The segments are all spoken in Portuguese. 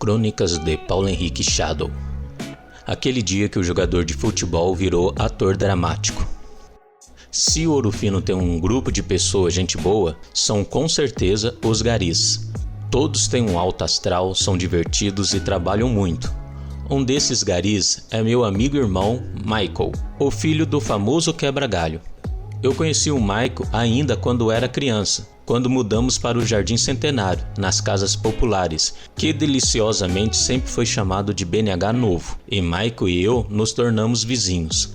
Crônicas de Paulo Henrique Shadow. Aquele dia que o jogador de futebol virou ator dramático. Se o Ouro Fino tem um grupo de pessoas gente boa, são com certeza os garis. Todos têm um alto astral, são divertidos e trabalham muito. Um desses garis é meu amigo e irmão Michael, o filho do famoso quebra-galho. Eu conheci o Michael ainda quando era criança, quando mudamos para o Jardim Centenário, nas casas populares, que deliciosamente sempre foi chamado de BNH Novo, e Michael e eu nos tornamos vizinhos.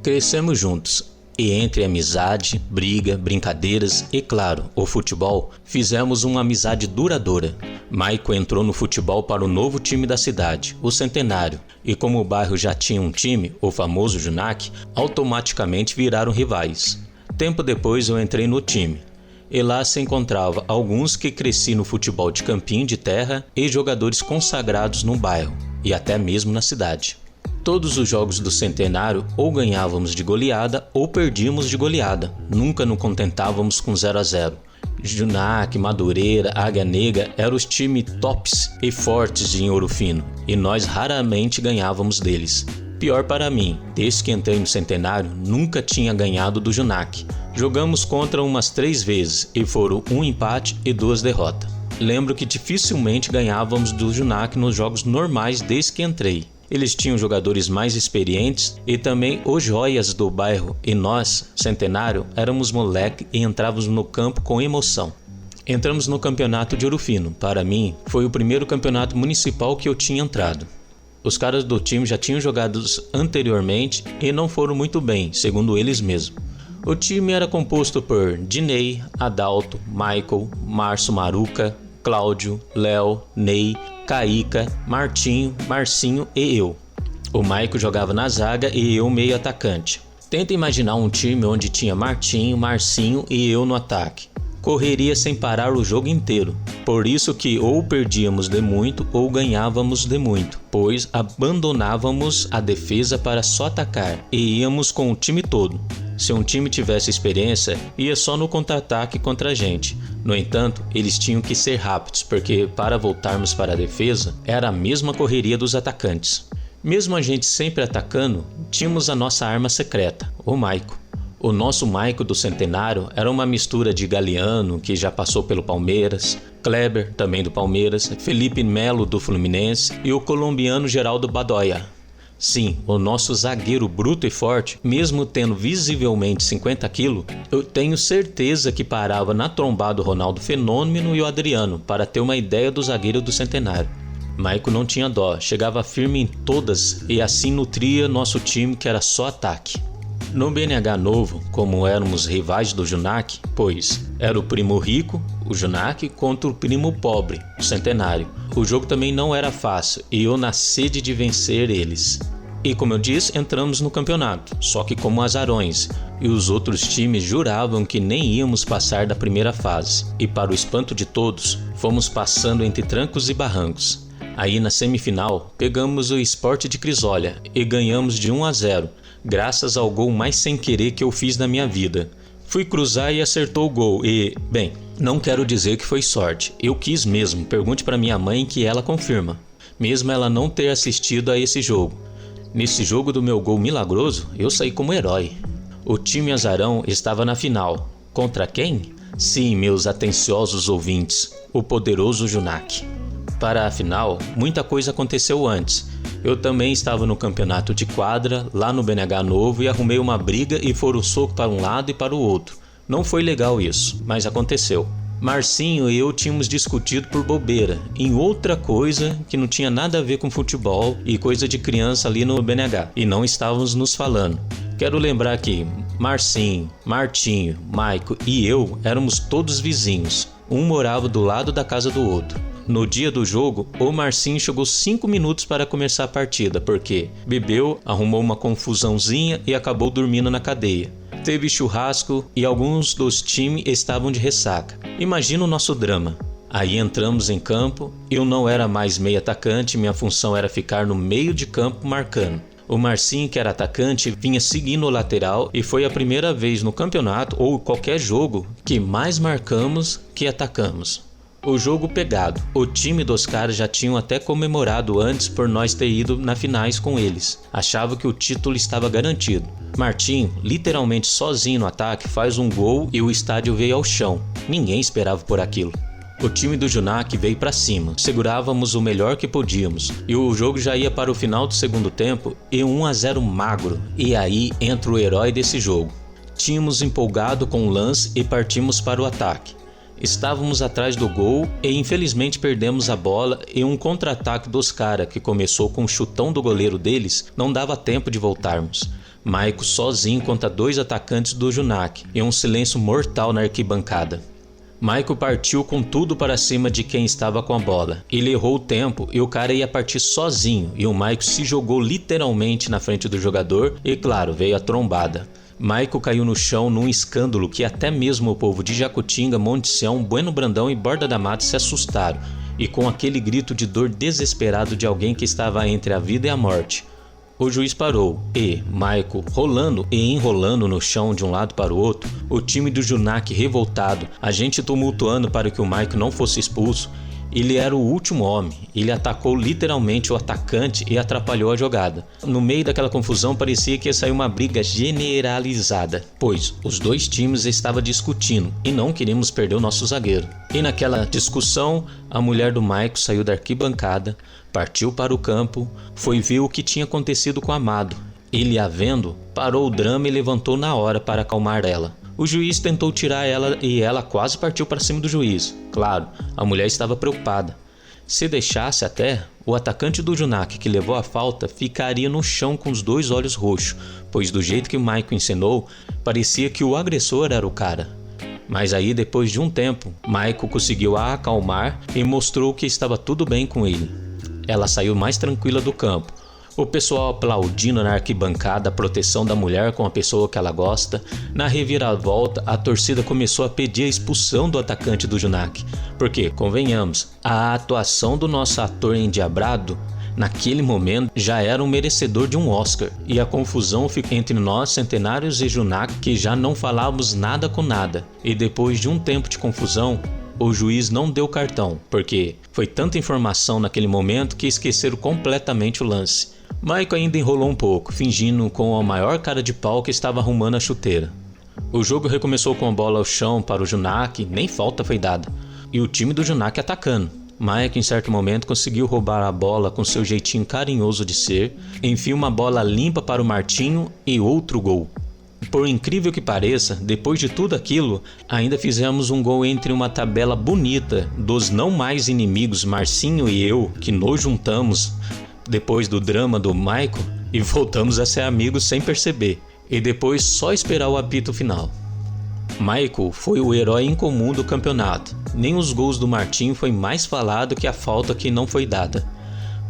Crescemos juntos, e entre amizade, briga, brincadeiras e, claro, o futebol, fizemos uma amizade duradoura. Michael entrou no futebol para o novo time da cidade, o Centenário, e como o bairro já tinha um time, o famoso Junac, automaticamente viraram rivais. Tempo depois eu entrei no time, e lá se encontrava alguns que cresci no futebol de campinho de terra e jogadores consagrados no bairro, e até mesmo na cidade. Todos os jogos do Centenário ou ganhávamos de goleada ou perdíamos de goleada, nunca nos contentávamos com 0-0. Junac, Madureira, Águia Negra eram os times tops e fortes em Ouro Fino, e nós raramente ganhávamos deles. Pior para mim, desde que entrei no Centenário, nunca tinha ganhado do Junac. Jogamos contra umas 3 vezes e foram 1 empate e 2 derrotas. Lembro que dificilmente ganhávamos do Junac nos jogos normais desde que entrei. Eles tinham jogadores mais experientes e também os joias do bairro, e nós, Centenário, éramos moleque e entrávamos no campo com emoção. Entramos no campeonato de Ouro Fino. Para mim, foi o primeiro campeonato municipal que eu tinha entrado. Os caras do time já tinham jogado anteriormente e não foram muito bem, segundo eles mesmos. O time era composto por Dinei, Adalto, Michael, Márcio Maruca, Cláudio, Léo, Ney, Caíca, Martinho, Marcinho e eu. O Michael jogava na zaga e eu meio atacante. Tenta imaginar um time onde tinha Martinho, Marcinho e eu no ataque. Correria sem parar o jogo inteiro. Por isso que ou perdíamos de muito ou ganhávamos de muito, pois abandonávamos a defesa para só atacar e íamos com o time todo. Se um time tivesse experiência, ia só no contra-ataque contra a gente. No entanto, eles tinham que ser rápidos, porque para voltarmos para a defesa, era a mesma correria dos atacantes. Mesmo a gente sempre atacando, tínhamos a nossa arma secreta, o Michael. O nosso Michael do Centenário era uma mistura de Galeano, que já passou pelo Palmeiras, Kleber, também do Palmeiras, Felipe Melo do Fluminense e o colombiano Geraldo Badoya. Sim, o nosso zagueiro bruto e forte, mesmo tendo visivelmente 50 kg, eu tenho certeza que parava na trombada do Ronaldo Fenômeno e o Adriano, para ter uma ideia do zagueiro do Centenário. Michael não tinha dó, chegava firme em todas e assim nutria nosso time, que era só ataque. No BNH Novo, como éramos rivais do Junac, pois era o primo rico, o Junac, contra o primo pobre, o Centenário. O jogo também não era fácil e eu na sede de vencer eles. E como eu disse, entramos no campeonato, só que como azarões, e os outros times juravam que nem íamos passar da primeira fase. E para o espanto de todos, fomos passando entre trancos e barrancos. Aí na semifinal, pegamos o Sport de Crisólia e ganhamos de 1-0. Graças ao gol mais sem querer que eu fiz na minha vida. Fui cruzar e acertou o gol e, bem, não quero dizer que foi sorte. Eu quis mesmo, pergunte para minha mãe que ela confirma. Mesmo ela não ter assistido a esse jogo. Nesse jogo do meu gol milagroso, eu saí como herói. O time azarão estava na final. Contra quem? Sim, meus atenciosos ouvintes, o poderoso Junac. Para a final, muita coisa aconteceu antes. Eu também estava no campeonato de quadra, lá no BNH Novo, e arrumei uma briga e foram soco para um lado e para o outro. Não foi legal isso, mas aconteceu. Marcinho e eu tínhamos discutido por bobeira, em outra coisa que não tinha nada a ver com futebol e coisa de criança ali no BNH, e não estávamos nos falando. Quero lembrar que Marcinho, Martinho, Maico e eu éramos todos vizinhos. Um morava do lado da casa do outro. No dia do jogo, o Marcinho chegou 5 minutos para começar a partida, porque bebeu, arrumou uma confusãozinha e acabou dormindo na cadeia. Teve churrasco e alguns dos times estavam de ressaca. Imagina o nosso drama. Aí entramos em campo, eu não era mais meio atacante, minha função era ficar no meio de campo marcando. O Marcinho, que era atacante, vinha seguindo o lateral e foi a primeira vez no campeonato ou qualquer jogo que mais marcamos que atacamos. O jogo pegado. O time dos caras já tinham até comemorado antes por nós ter ido na finais com eles. Achava que o título estava garantido. Martinho, literalmente sozinho no ataque, faz um gol e o estádio veio ao chão. Ninguém esperava por aquilo. O time do Junak veio para cima, segurávamos o melhor que podíamos e o jogo já ia para o final do segundo tempo e 1-0 magro. E aí entra o herói desse jogo. Tínhamos empolgado com o lance e partimos para o ataque. Estávamos atrás do gol e infelizmente perdemos a bola e um contra-ataque dos caras que começou com um chutão do goleiro deles não dava tempo de voltarmos. Maico sozinho contra 2 atacantes do Junak e um silêncio mortal na arquibancada. Maico partiu com tudo para cima de quem estava com a bola. Ele errou o tempo e o cara ia partir sozinho e o Maico se jogou literalmente na frente do jogador e claro, veio a trombada. Maico caiu no chão num escândalo que até mesmo o povo de Jacutinga, Monte Sião, Bueno Brandão e Borda da Mata se assustaram e com aquele grito de dor desesperado de alguém que estava entre a vida e a morte. O juiz parou e, Maico rolando e enrolando no chão de um lado para o outro, o time do Junak revoltado, a gente tumultuando para que o Maico não fosse expulso. Ele era o último homem, ele atacou literalmente o atacante e atrapalhou a jogada. No meio daquela confusão parecia que ia sair uma briga generalizada, pois os dois times estavam discutindo e não queríamos perder o nosso zagueiro. E naquela discussão, a mulher do Maico saiu da arquibancada, partiu para o campo, foi ver o que tinha acontecido com Amado. Ele, a vendo, parou o drama e levantou na hora para acalmar ela. O juiz tentou tirar ela e ela quase partiu para cima do juiz. Claro, a mulher estava preocupada. Se deixasse até, o atacante do Junak que levou a falta ficaria no chão com os 2 olhos roxos, pois do jeito que o Maico encenou, parecia que o agressor era o cara. Mas aí, depois de um tempo, Maico conseguiu a acalmar e mostrou que estava tudo bem com ele. Ela saiu mais tranquila do campo. O pessoal aplaudindo na arquibancada a proteção da mulher com a pessoa que ela gosta. Na reviravolta, a torcida começou a pedir a expulsão do atacante do Junak. Porque, convenhamos, a atuação do nosso ator endiabrado, naquele momento, já era um merecedor de um Oscar. E a confusão ficou entre nós, Centenários e Junak, que já não falávamos nada com nada. E depois de um tempo de confusão, o juiz não deu cartão, porque foi tanta informação naquele momento que esqueceram completamente o lance. Maico ainda enrolou um pouco, fingindo com a maior cara de pau que estava arrumando a chuteira. O jogo recomeçou com a bola ao chão para o Junak, nem falta foi dada, e o time do Junak atacando. Maico em certo momento conseguiu roubar a bola com seu jeitinho carinhoso de ser, enfia uma bola limpa para o Martinho e outro gol. Por incrível que pareça, depois de tudo aquilo, ainda fizemos um gol entre uma tabela bonita dos não mais inimigos Marcinho e eu, que nos juntamos depois do drama do Maico e voltamos a ser amigos sem perceber, e depois só esperar o apito final. Maico foi o herói incomum do campeonato, nem os gols do Martinho foi mais falado que a falta que não foi dada.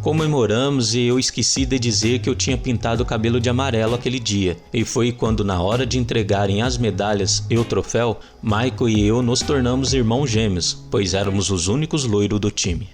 Comemoramos e eu esqueci de dizer que eu tinha pintado o cabelo de amarelo aquele dia, e foi quando na hora de entregarem as medalhas e o troféu, Maico e eu nos tornamos irmãos gêmeos, pois éramos os únicos loiros do time.